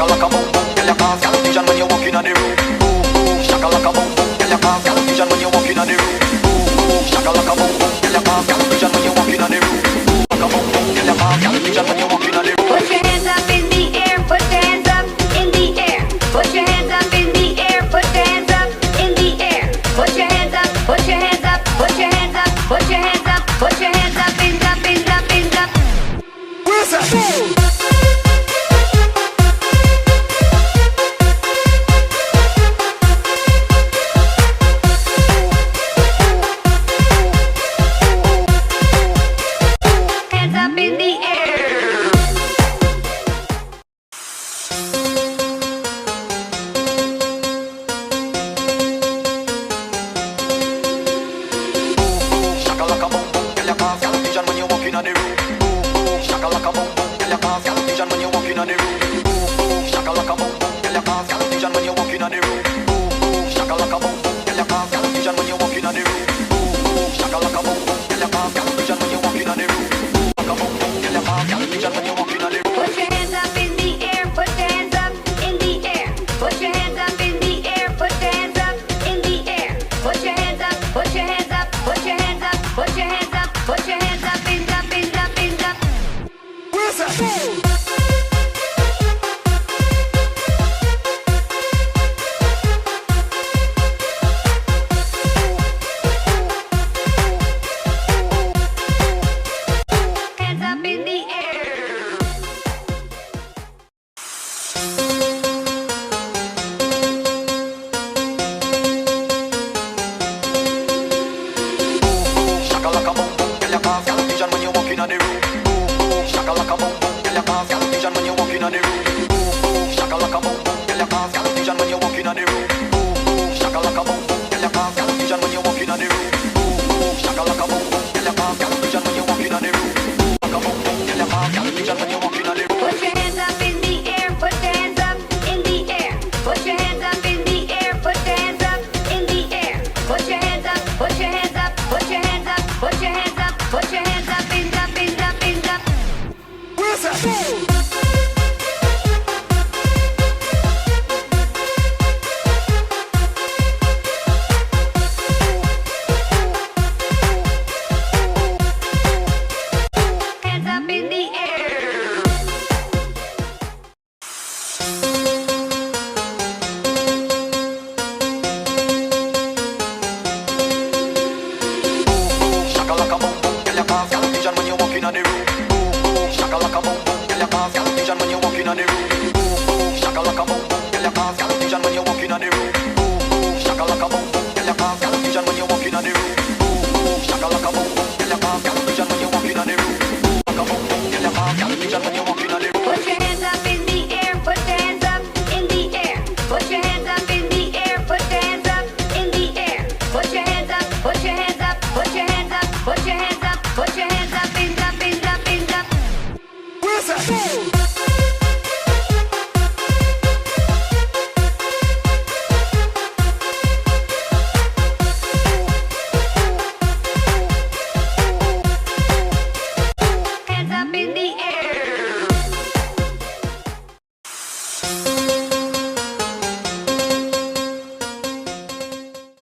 shakalaka boom boom, tell your cause confusion when you walk in the room. Boom boom, shakalaka boom boom, tell your cause confusion when you walk in the room. Boom boom, shakalaka boom boom, tell your cause confusion when you walk in the room. Shakalaka boom boom, tell your cause confusion when you walk in the room. Put your hands up in the air, put your hands up in the air. Put your hands up in the air, put your hands up in the air. Put your hands up, put your hands up, put your hands up, put your hands up, put your hands up, hands up, hands up, hands up. Where's that? Shakalaka boom boom, tell your cause confusion when you walk in the room. Boom boom, shakalaka boom.